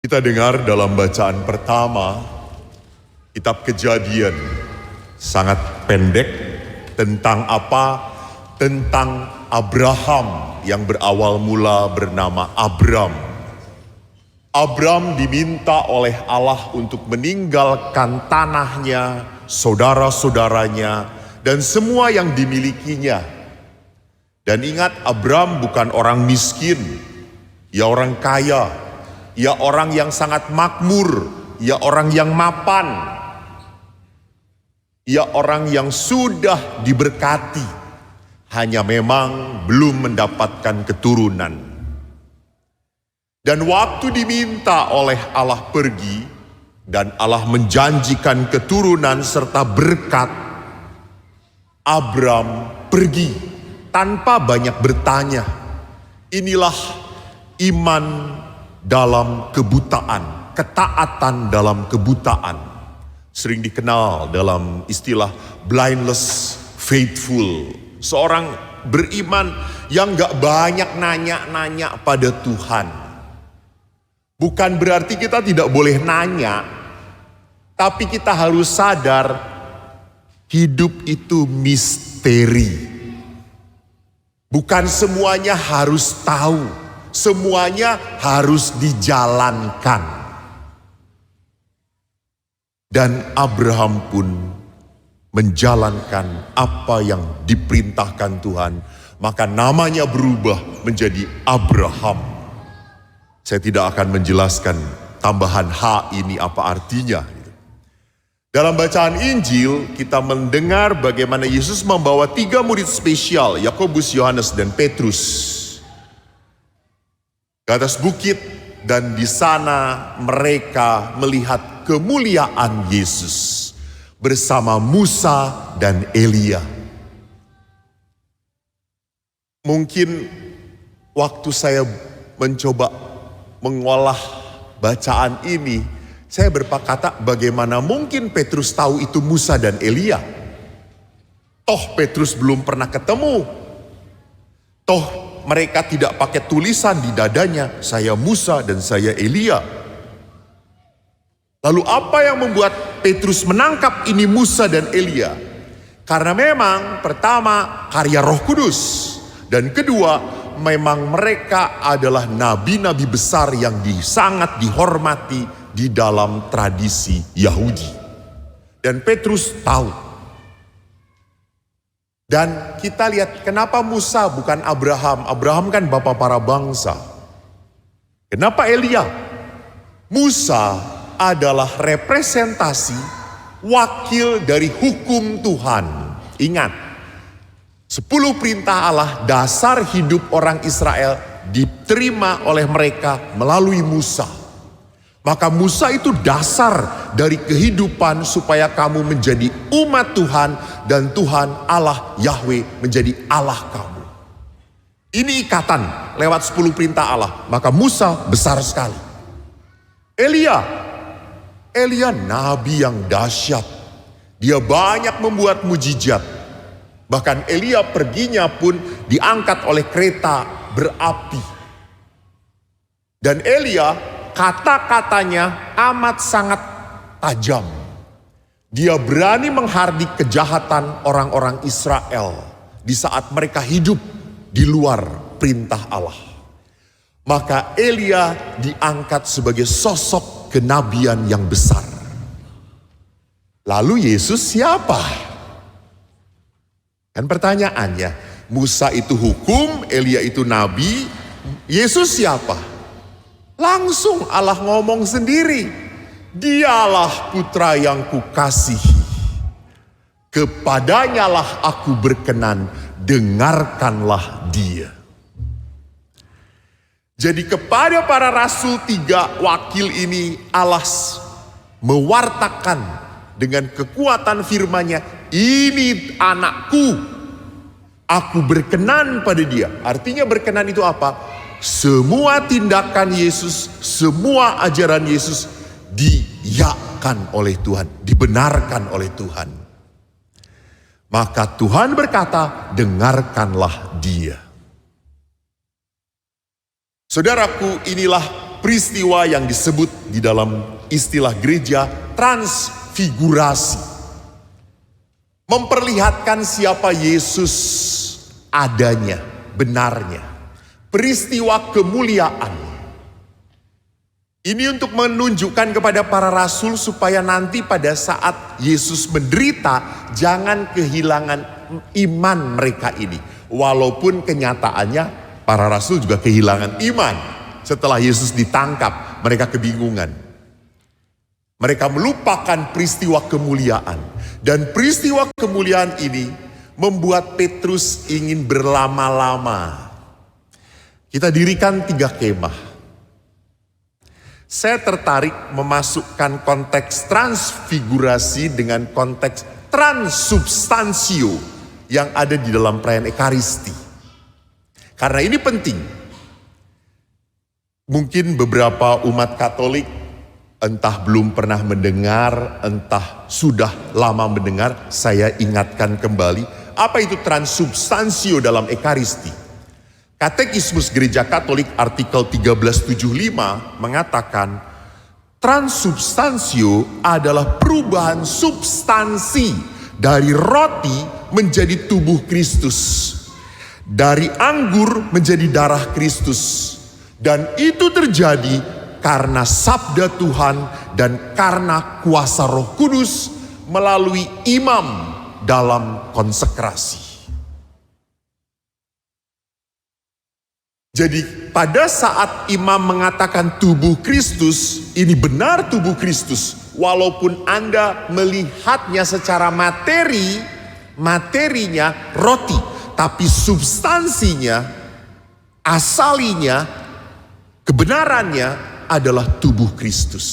Kita dengar dalam bacaan pertama, kitab Kejadian, sangat pendek tentang apa? Tentang Abraham yang berawal mula bernama Abram. Abram diminta oleh Allah untuk meninggalkan tanahnya, saudara-saudaranya, dan semua yang dimilikinya. Dan ingat, Abram bukan orang miskin, ia orang kaya, ia orang yang sangat makmur, ia orang yang mapan, ia orang yang sudah diberkati, hanya memang belum mendapatkan keturunan. Dan waktu diminta oleh Allah pergi, dan Allah menjanjikan keturunan serta berkat, Abram pergi tanpa banyak bertanya. Inilah iman dalam kebutaan, ketaatan dalam kebutaan. Sering dikenal dalam istilah blindless faithful. Seorang beriman yang gak banyak nanya-nanya pada Tuhan. Bukan berarti kita tidak boleh nanya, tapi kita harus sadar hidup itu misteri. Bukan semuanya harus tahu, semuanya harus dijalankan. Dan Abraham pun menjalankan apa yang diperintahkan Tuhan, maka namanya berubah menjadi Abraham. Saya tidak akan menjelaskan tambahan H ini apa artinya. Dalam bacaan Injil, kita mendengar bagaimana Yesus membawa 3 murid spesial, Yakobus, Yohanes, dan Petrus, ke atas bukit, dan di sana mereka melihat kemuliaan Yesus bersama Musa dan Elia. Mungkin waktu saya mencoba mengolah bacaan ini, saya berkata, bagaimana mungkin Petrus tahu itu Musa dan Elia? Toh Petrus belum pernah ketemu. Toh mereka tidak pakai tulisan di dadanya, saya Musa dan saya Elia. Lalu apa yang membuat Petrus menangkap ini Musa dan Elia? Karena memang pertama karya Roh Kudus, dan kedua memang mereka adalah nabi-nabi besar yang sangat dihormati di dalam tradisi Yahudi. Dan Petrus tahu. Dan kita lihat kenapa Musa bukan Abraham. Abraham kan bapa para bangsa. Kenapa Elia? Musa adalah representasi wakil dari hukum Tuhan. Ingat, 10 perintah Allah dasar hidup orang Israel diterima oleh mereka melalui Musa. Maka Musa itu dasar dari kehidupan supaya kamu menjadi umat Tuhan dan Tuhan Allah Yahweh menjadi Allah kamu. Ini ikatan lewat 10 perintah Allah. Maka Musa besar sekali. Elia nabi yang dahsyat. Dia banyak membuat mujizat. Bahkan Elia perginya pun diangkat oleh kereta berapi. Dan Elia kata-katanya amat sangat tajam. Dia berani menghardik kejahatan orang-orang Israel di saat mereka hidup di luar perintah Allah. Maka Elia diangkat sebagai sosok kenabian yang besar. Lalu Yesus siapa? Kan pertanyaannya, Musa itu hukum, Elia itu nabi, Yesus siapa? Langsung Allah ngomong sendiri, dialah putra yang kukasihi, kepadanyalah aku berkenan, dengarkanlah dia. Jadi kepada para rasul 3 wakil ini Allah mewartakan dengan kekuatan firman-Nya, ini anakku, aku berkenan pada dia. Artinya berkenan itu apa? Semua tindakan Yesus, semua ajaran Yesus diiyakan oleh Tuhan, dibenarkan oleh Tuhan. Maka Tuhan berkata, dengarkanlah dia. Saudaraku, inilah peristiwa yang disebut di dalam istilah gereja transfigurasi. Memperlihatkan siapa Yesus adanya, benarnya. Peristiwa kemuliaan. Ini untuk menunjukkan kepada para rasul supaya nanti pada saat Yesus menderita, jangan kehilangan iman mereka ini. Walaupun kenyataannya para rasul juga kehilangan iman. Setelah Yesus ditangkap, mereka kebingungan. Mereka melupakan peristiwa kemuliaan. Dan peristiwa kemuliaan ini membuat Petrus ingin berlama-lama. Kita dirikan 3 kemah. Saya tertarik memasukkan konteks transfigurasi dengan konteks transubstansio yang ada di dalam perayaan Ekaristi. Karena ini penting. Mungkin beberapa umat Katolik entah belum pernah mendengar, entah sudah lama mendengar, saya ingatkan kembali. Apa itu transubstansio dalam Ekaristi? Katekismus Gereja Katolik artikel 1375 mengatakan transubstansio adalah perubahan substansi dari roti menjadi tubuh Kristus, dari anggur menjadi darah Kristus, dan itu terjadi karena sabda Tuhan dan karena kuasa Roh Kudus melalui imam dalam konsekrasi. Jadi pada saat imam mengatakan tubuh Kristus, ini benar tubuh Kristus. Walaupun Anda melihatnya secara materi, materinya roti. Tapi substansinya, asalinya, kebenarannya adalah tubuh Kristus.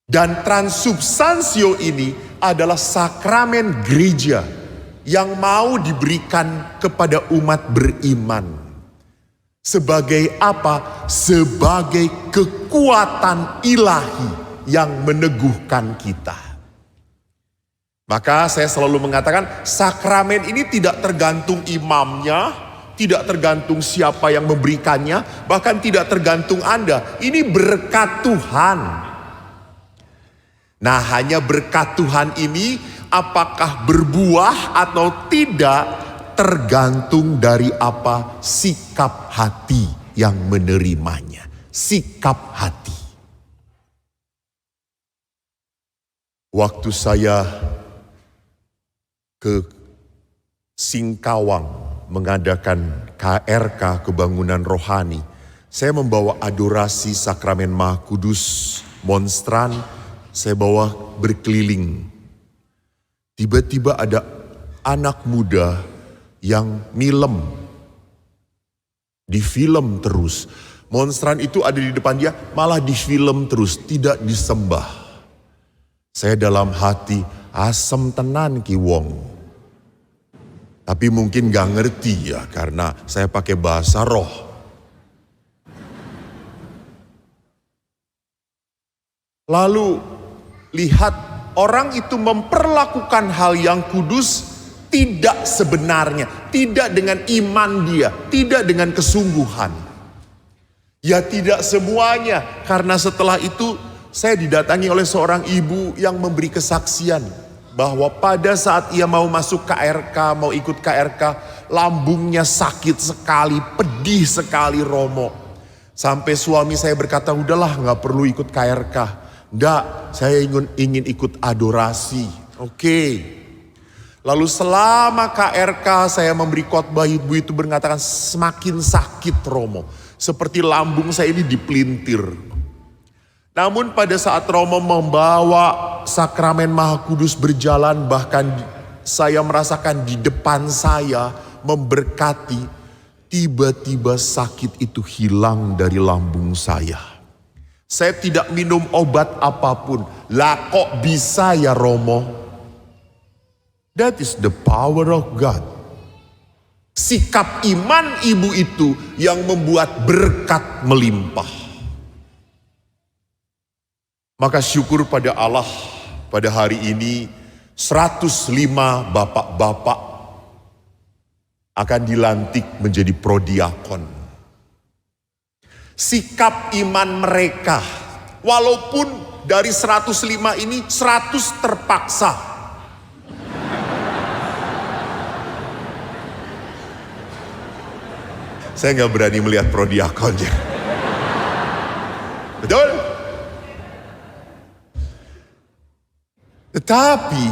Dan transubstansio ini adalah sakramen gereja yang mau diberikan kepada umat beriman. Sebagai apa? Sebagai kekuatan ilahi yang meneguhkan kita. Maka saya selalu mengatakan sakramen ini tidak tergantung imamnya, tidak tergantung siapa yang memberikannya, bahkan tidak tergantung Anda. Ini berkat Tuhan. Nah, hanya berkat Tuhan ini apakah berbuah atau tidak tergantung dari apa sikap hati yang menerimanya. Sikap hati. Waktu saya ke Singkawang mengadakan KRK Kebangunan Rohani, saya membawa adorasi sakramen Maha Kudus, monstran, saya bawa berkeliling. Tiba-tiba ada anak muda yang milem. Di film terus. Monstran itu ada di depan dia, malah di film terus, tidak disembah. Saya dalam hati, asem tenan ki wong. Tapi mungkin gak ngerti ya, karena saya pakai bahasa roh. Lalu lihat orang itu memperlakukan hal yang kudus tidak sebenarnya, tidak dengan iman dia, tidak dengan kesungguhan. Ya tidak semuanya, karena setelah itu saya didatangi oleh seorang ibu yang memberi kesaksian bahwa pada saat ia mau masuk KRK, mau ikut KRK, lambungnya sakit sekali, pedih sekali Romo. Sampai suami saya berkata, udahlah gak perlu ikut KRK. Enggak, saya ingin ikut adorasi. Oke. Lalu selama KRK saya memberi khotbah, ibu itu mengatakan semakin sakit Romo. Seperti lambung saya ini dipelintir. Namun pada saat Romo membawa sakramen Maha Kudus berjalan, bahkan saya merasakan di depan saya memberkati, tiba-tiba sakit itu hilang dari lambung saya. Saya tidak minum obat apapun. Lah kok bisa ya Romo? That is the power of God. Sikap iman ibu itu yang membuat berkat melimpah. Maka syukur pada Allah, pada hari ini 105 bapak-bapak akan dilantik menjadi prodiakon. sikap iman mereka. Walaupun dari 105 ini 100 terpaksa. Saya nggak berani melihat prodiakonnya. Betul? Tetapi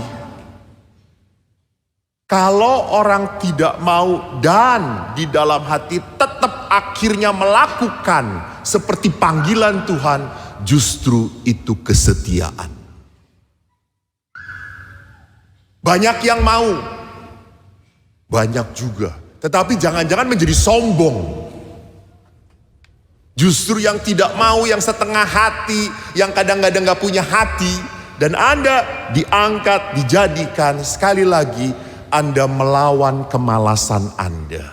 kalau orang tidak mau dan di dalam hati tetap akhirnya melakukan seperti panggilan Tuhan, justru itu kesetiaan. Banyak yang mau, banyak juga. Tetapi jangan-jangan menjadi sombong. Justru yang tidak mau, yang setengah hati, yang kadang-kadang gak punya hati, dan Anda diangkat, dijadikan, sekali lagi Anda melawan kemalasan Anda.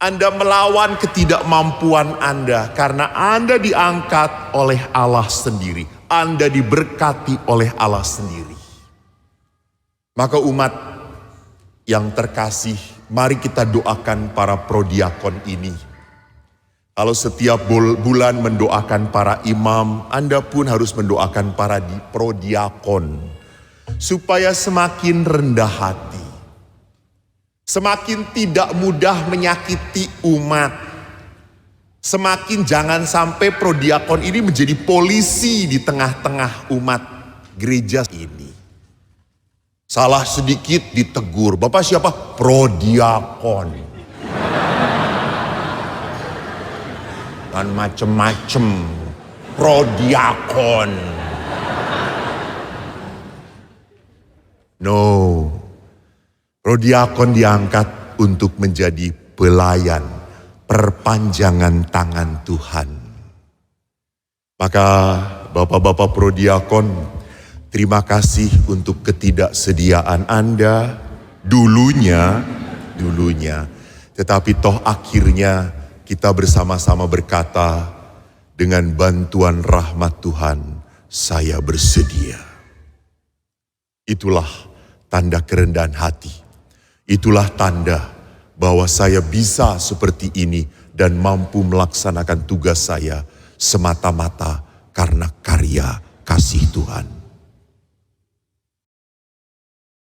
Anda melawan ketidakmampuan Anda karena Anda diangkat oleh Allah sendiri. Anda diberkati oleh Allah sendiri. Maka umat yang terkasih, mari kita doakan para prodiakon ini. Kalau setiap bulan mendoakan para imam, Anda pun harus mendoakan para prodiakon. Supaya semakin rendah hati. Semakin tidak mudah menyakiti umat. Semakin jangan sampai prodiakon ini menjadi polisi di tengah-tengah umat gereja ini. Salah sedikit ditegur. Bapak siapa? Prodiakon. Dan macem-macem. Prodiakon. No. Prodiakon diangkat untuk menjadi pelayan, perpanjangan tangan Tuhan. Maka Bapak-bapak prodiakon, terima kasih untuk ketidaksediaan Anda dulunya. Tetapi toh akhirnya kita bersama-sama berkata, dengan bantuan rahmat Tuhan, saya bersedia. Itulah tanda kerendahan hati. Itulah tanda bahwa saya bisa seperti ini dan mampu melaksanakan tugas saya semata-mata karena karya kasih Tuhan.